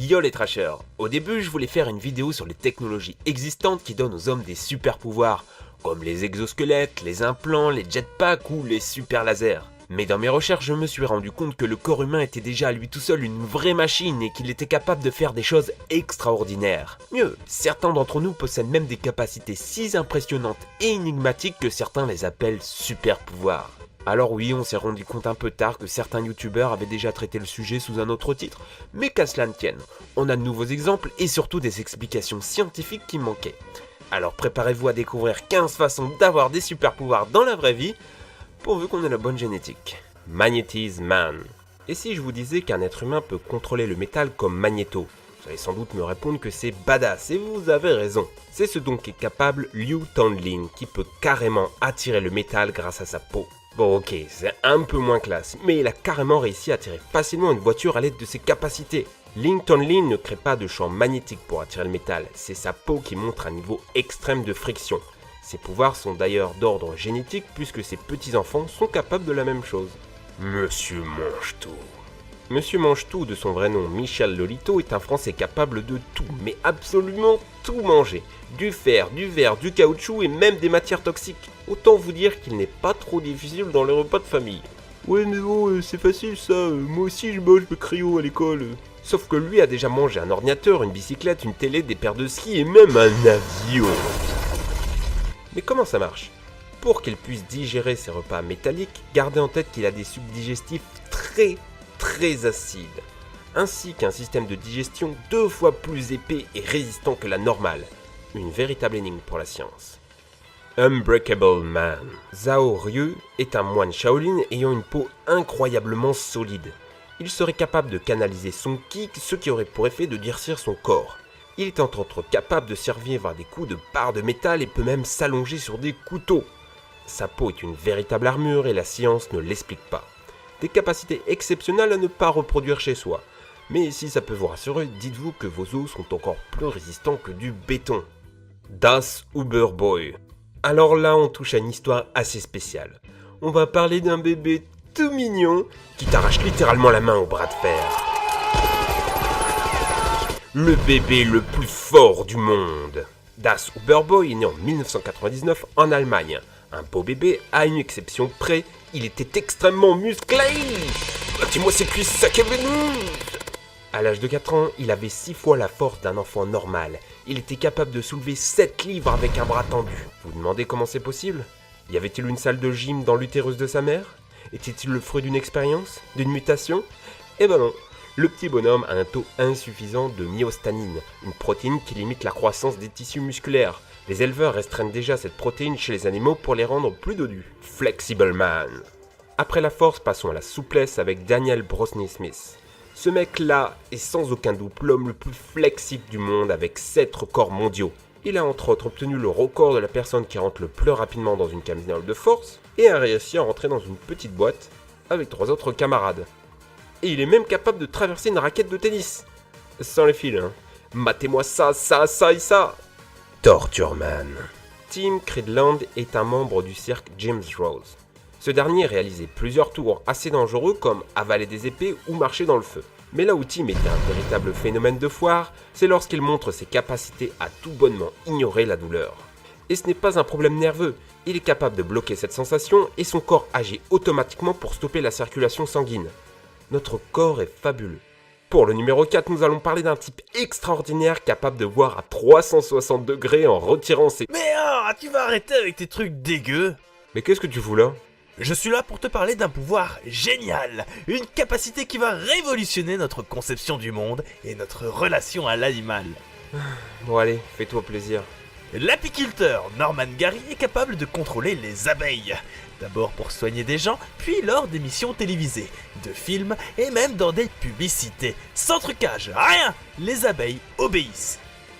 Yo les trashers, au début je voulais faire une vidéo sur les technologies existantes qui donnent aux hommes des super pouvoirs, comme les exosquelettes, les implants, les jetpacks ou les super lasers. Mais dans mes recherches je me suis rendu compte que le corps humain était déjà à lui tout seul une vraie machine et qu'il était capable de faire des choses extraordinaires. Mieux, certains d'entre nous possèdent même des capacités si impressionnantes et énigmatiques que certains les appellent super pouvoirs. Alors oui, on s'est rendu compte un peu tard que certains youtubeurs avaient déjà traité le sujet sous un autre titre, mais qu'à cela ne tienne, on a de nouveaux exemples et surtout des explications scientifiques qui manquaient. Alors préparez-vous à découvrir 15 façons d'avoir des super pouvoirs dans la vraie vie, pourvu qu'on ait la bonne génétique. Magnetism Man. Et si je vous disais qu'un être humain peut contrôler le métal comme Magneto? Vous allez sans doute me répondre que c'est badass, et vous avez raison. C'est ce dont est capable Liu Tonlin, qui peut carrément attirer le métal grâce à sa peau. Bon ok, c'est un peu moins classe, mais il a carrément réussi à attirer facilement une voiture à l'aide de ses capacités. Liu Tonlin ne crée pas de champ magnétique pour attirer le métal, c'est sa peau qui montre un niveau extrême de friction. Ses pouvoirs sont d'ailleurs d'ordre génétique puisque ses petits-enfants sont capables de la même chose. Monsieur Mange-Tout. Monsieur Mange-Tout, de son vrai nom Michel Lolito, est un Français capable de tout, mais absolument tout manger. Du fer, du verre, du caoutchouc et même des matières toxiques. Autant vous dire qu'il n'est pas trop difficile dans les repas de famille. Ouais mais bon, c'est facile ça, moi aussi je mange le crayon à l'école. Sauf que lui a déjà mangé un ordinateur, une bicyclette, une télé, des paires de skis et même un avion. Mais comment ça marche? Pour qu'il puisse digérer ses repas métalliques, gardez en tête qu'il a des sucs digestifs très acides, ainsi qu'un système de digestion 2 fois plus épais et résistant que la normale. Une véritable énigme pour la science. Unbreakable Man. Zhao Ryu est un moine Shaolin ayant une peau incroyablement solide. Il serait capable de canaliser son ki, ce qui aurait pour effet de durcir son corps. Il est entre autres capable de servir à des coups de barre de métal et peut même s'allonger sur des couteaux. Sa peau est une véritable armure et la science ne l'explique pas. Des capacités exceptionnelles à ne pas reproduire chez soi. Mais si ça peut vous rassurer, dites-vous que vos os sont encore plus résistants que du béton. Das Uberboy. Alors là, on touche à une histoire assez spéciale. On va parler d'un bébé tout mignon qui t'arrache littéralement la main au bras de fer. Le bébé le plus fort du monde. Das Uberboy est né en 1999 en Allemagne. Un beau bébé, à une exception près, il était extrêmement musclé. Dis-moi ses cuisses, ça Kevin. À l'âge de 4 ans, il avait 6 fois la force d'un enfant normal. Il était capable de soulever 7 livres avec un bras tendu. Vous demandez comment c'est possible? Y avait-il une salle de gym dans l'utérus de sa mère? Était-il le fruit d'une expérience? D'une mutation? Eh ben non. Le petit bonhomme a un taux insuffisant de myostanine, une protéine qui limite la croissance des tissus musculaires. Les éleveurs restreignent déjà cette protéine chez les animaux pour les rendre plus dodus. Flexible Man. Après la force, passons à la souplesse avec Daniel Brosny-Smith. Ce mec-là est sans aucun doute l'homme le plus flexible du monde avec 7 records mondiaux. Il a entre autres obtenu le record de la personne qui rentre le plus rapidement dans une camisole de force et a réussi à rentrer dans une petite boîte avec 3 autres camarades. Et il est même capable de traverser une raquette de tennis. Sans les fils, hein. Matez-moi ça, ça, ça et ça. Torture Man. Tim Cridland est un membre du cirque James Rose. Ce dernier réalisait plusieurs tours assez dangereux comme avaler des épées ou marcher dans le feu. Mais là où Tim était un véritable phénomène de foire, c'est lorsqu'il montre ses capacités à tout bonnement ignorer la douleur. Et ce n'est pas un problème nerveux, il est capable de bloquer cette sensation et son corps agit automatiquement pour stopper la circulation sanguine. Notre corps est fabuleux. Pour le numéro 4, nous allons parler d'un type extraordinaire capable de voir à 360 degrés en retirant ses... Mais tu vas arrêter avec tes trucs dégueux. Mais qu'est-ce que tu fous là? Je suis là pour te parler d'un pouvoir génial, une capacité qui va révolutionner notre conception du monde et notre relation à l'animal. Bon allez, fais-toi plaisir. L'apiculteur Norman Gary est capable de contrôler les abeilles. D'abord pour soigner des gens, puis lors d'émissions télévisées, de films et même dans des publicités. Sans trucage, rien! Les abeilles obéissent.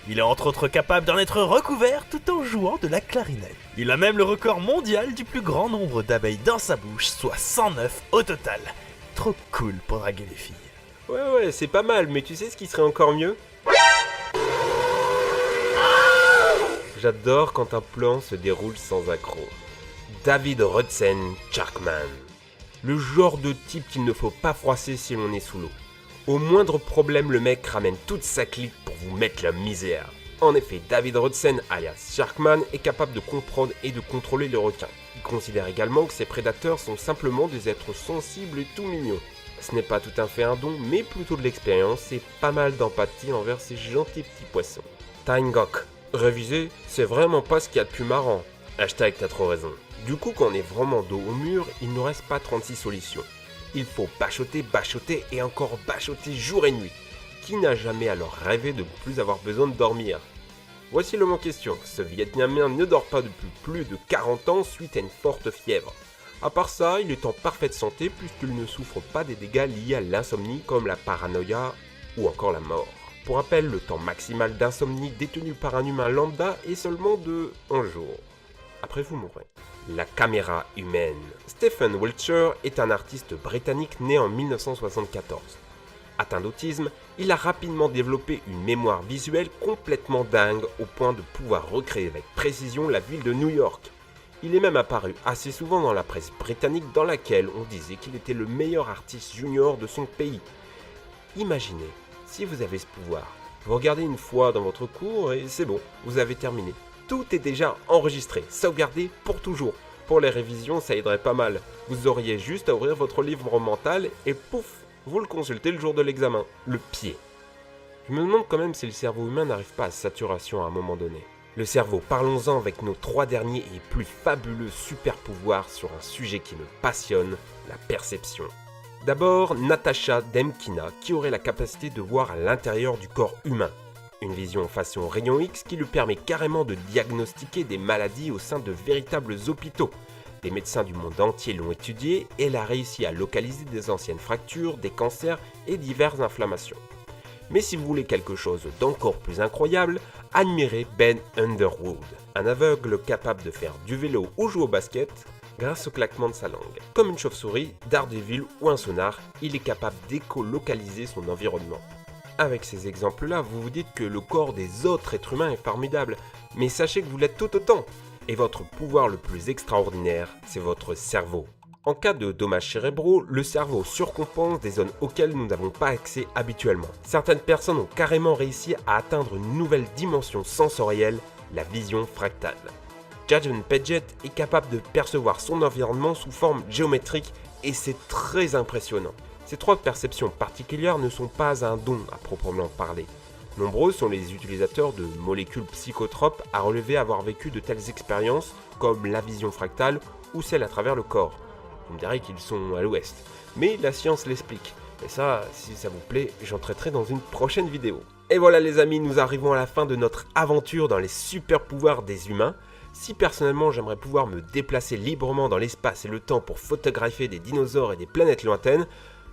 Il est entre autres capable d'en être recouvert tout en jouant de la clarinette. Il a même le record mondial du plus grand nombre d'abeilles dans sa bouche, soit 109 au total. Trop cool pour draguer les filles. Ouais, c'est pas mal, mais tu sais ce qui serait encore mieux? J'adore quand un plan se déroule sans accroc. David Rudsen Sharkman. Le genre de type qu'il ne faut pas froisser si l'on est sous l'eau. Au moindre problème, le mec ramène toute sa clique pour vous mettre la misère. En effet, David Rudsen, alias Sharkman, est capable de comprendre et de contrôler les requins. Il considère également que ses prédateurs sont simplement des êtres sensibles et tout mignons. Ce n'est pas tout à fait un don, mais plutôt de l'expérience et pas mal d'empathie envers ces gentils petits poissons. Taingok. Réviser, c'est vraiment pas ce qu'il y a de plus marrant. Hashtag t'as trop raison. Du coup, quand on est vraiment dos au mur, il ne reste pas 36 solutions. Il faut bachoter, bachoter et encore bachoter jour et nuit. Qui n'a jamais alors rêvé de ne plus avoir besoin de dormir? Voici l'homme en question. Ce Vietnamien ne dort pas depuis plus de 40 ans suite à une forte fièvre. À part ça, il est en parfaite santé puisqu'il ne souffre pas des dégâts liés à l'insomnie comme la paranoïa ou encore la mort. Pour rappel, le temps maximal d'insomnie détenu par un humain lambda est seulement de 1 jour. Après vous mourrez. La caméra humaine. Stephen Wiltshire est un artiste britannique né en 1974. Atteint d'autisme, il a rapidement développé une mémoire visuelle complètement dingue au point de pouvoir recréer avec précision la ville de New York. Il est même apparu assez souvent dans la presse britannique dans laquelle on disait qu'il était le meilleur artiste junior de son pays. Imaginez, si vous avez ce pouvoir, vous regardez une fois dans votre cours et c'est bon, vous avez terminé. Tout est déjà enregistré, sauvegardé pour toujours. Pour les révisions, ça aiderait pas mal. Vous auriez juste à ouvrir votre livre mental et pouf, vous le consultez le jour de l'examen. Le pied. Je me demande quand même si le cerveau humain n'arrive pas à saturation à un moment donné. Le cerveau, parlons-en avec nos 3 derniers et plus fabuleux super pouvoirs sur un sujet qui me passionne, la perception. D'abord, Natasha Demkina, qui aurait la capacité de voir à l'intérieur du corps humain. Une vision façon rayon X qui lui permet carrément de diagnostiquer des maladies au sein de véritables hôpitaux. Des médecins du monde entier l'ont étudié et elle a réussi à localiser des anciennes fractures, des cancers et diverses inflammations. Mais si vous voulez quelque chose d'encore plus incroyable, admirez Ben Underwood, un aveugle capable de faire du vélo ou jouer au basket grâce au claquement de sa langue. Comme une chauve-souris, Daredevil ou un sonar, il est capable d'écolocaliser son environnement. Avec ces exemples-là, vous vous dites que le corps des autres êtres humains est formidable, mais sachez que vous l'êtes tout autant. Et votre pouvoir le plus extraordinaire, c'est votre cerveau. En cas de dommages cérébraux, le cerveau surcompense des zones auxquelles nous n'avons pas accès habituellement. Certaines personnes ont carrément réussi à atteindre une nouvelle dimension sensorielle, la vision fractale. Jaden Paget est capable de percevoir son environnement sous forme géométrique et c'est très impressionnant. Ces 3 perceptions particulières ne sont pas un don à proprement parler. Nombreux sont les utilisateurs de molécules psychotropes à relever avoir vécu de telles expériences comme la vision fractale ou celle à travers le corps. Vous me direz qu'ils sont à l'ouest, mais la science l'explique. Et ça, si ça vous plaît, j'en traiterai dans une prochaine vidéo. Et voilà les amis, nous arrivons à la fin de notre aventure dans les super pouvoirs des humains. Si personnellement j'aimerais pouvoir me déplacer librement dans l'espace et le temps pour photographier des dinosaures et des planètes lointaines,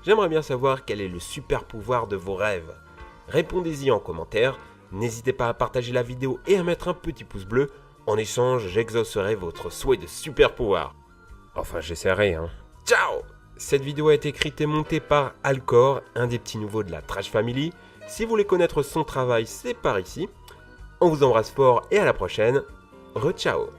j'aimerais bien savoir quel est le super pouvoir de vos rêves. Répondez-y en commentaire, n'hésitez pas à partager la vidéo et à mettre un petit pouce bleu. En échange, j'exaucerai votre souhait de super pouvoir. Enfin, j'essaierai, hein. Ciao! Cette vidéo a été écrite et montée par Alcor, un des petits nouveaux de la Trash Family. Si vous voulez connaître son travail, c'est par ici. On vous embrasse fort et à la prochaine. Re-ciao!